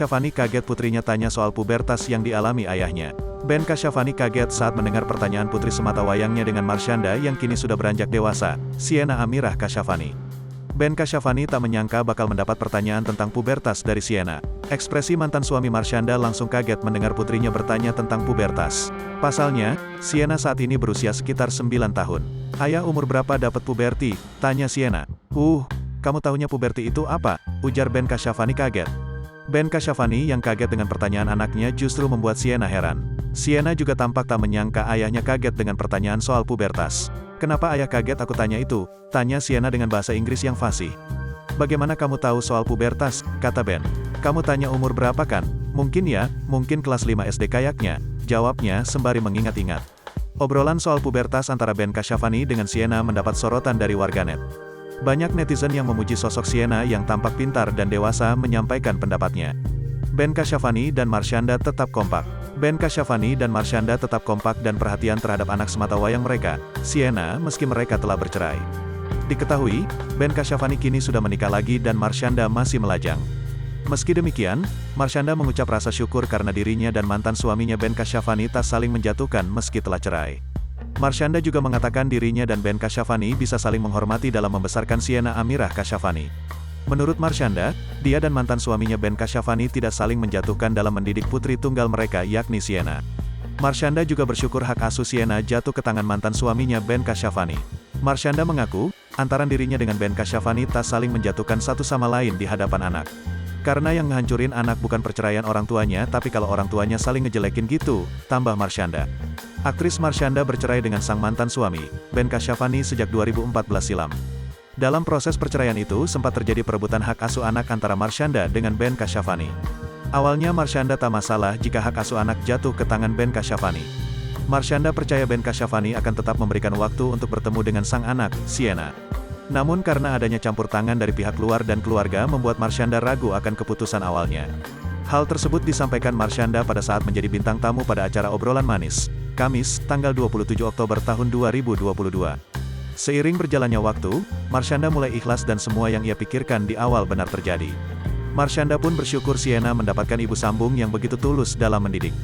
Kasyafani kaget putrinya tanya soal pubertas yang dialami ayahnya. Ben Kasyafani kaget saat mendengar pertanyaan putri sematawayangnya dengan Marshanda yang kini sudah beranjak dewasa, Sienna Amirah Kasyafani. Ben Kasyafani tak menyangka bakal mendapat pertanyaan tentang pubertas dari Sienna. Ekspresi mantan suami Marshanda langsung kaget mendengar putrinya bertanya tentang pubertas. Pasalnya, Sienna saat ini berusia sekitar 9 tahun. "Ayah umur berapa dapat puberti?" tanya Sienna. Kamu tahunya puberti itu apa?" ujar Ben Kasyafani kaget. Ben Kasyafani yang kaget dengan pertanyaan anaknya justru membuat Sienna heran. Sienna juga tampak tak menyangka ayahnya kaget dengan pertanyaan soal pubertas. "Kenapa ayah kaget aku tanya itu?" tanya Sienna dengan bahasa Inggris yang fasih. "Bagaimana kamu tahu soal pubertas?" kata Ben. "Kamu tanya umur berapa kan?" Mungkin kelas 5 SD kayaknya," jawabnya sembari mengingat-ingat. Obrolan soal pubertas antara Ben Kasyafani dengan Sienna mendapat sorotan dari warganet. Banyak netizen yang memuji sosok Sienna yang tampak pintar dan dewasa menyampaikan pendapatnya. Ben Kasyafani dan Marshanda tetap kompak. Ben Kasyafani dan Marshanda tetap kompak dan perhatian terhadap anak sematawayang mereka, Sienna, meski mereka telah bercerai. Diketahui, Ben Kasyafani kini sudah menikah lagi dan Marshanda masih melajang. Meski demikian, Marshanda mengucap rasa syukur karena dirinya dan mantan suaminya Ben Kasyafani tak saling menjatuhkan meski telah cerai. Marshanda juga mengatakan dirinya dan Ben Kasyafani bisa saling menghormati dalam membesarkan Sienna Amirah Kasyafani. Menurut Marshanda, dia dan mantan suaminya Ben Kasyafani tidak saling menjatuhkan dalam mendidik putri tunggal mereka yakni Sienna. Marshanda juga bersyukur hak asuh Sienna jatuh ke tangan mantan suaminya Ben Kasyafani. Marshanda mengaku, antara dirinya dengan Ben Kasyafani tak saling menjatuhkan satu sama lain di hadapan anak. Karena yang ngehancurin anak bukan perceraian orang tuanya tapi kalau orang tuanya saling ngejelekin gitu, tambah Marshanda. Aktris Marshanda bercerai dengan sang mantan suami, Ben Kasyafani sejak 2014 silam. Dalam proses perceraian itu sempat terjadi perebutan hak asuh anak antara Marshanda dengan Ben Kasyafani. Awalnya Marshanda tak masalah jika hak asuh anak jatuh ke tangan Ben Kasyafani. Marshanda percaya Ben Kasyafani akan tetap memberikan waktu untuk bertemu dengan sang anak, Sienna. Namun karena adanya campur tangan dari pihak luar dan keluarga membuat Marshanda ragu akan keputusan awalnya. Hal tersebut disampaikan Marshanda pada saat menjadi bintang tamu pada acara Obrolan Manis, Kamis, tanggal 27 Oktober tahun 2022. Seiring berjalannya waktu, Marshanda mulai ikhlas dan semua yang ia pikirkan di awal benar terjadi. Marshanda pun bersyukur Sienna mendapatkan ibu sambung yang begitu tulus dalam mendidik.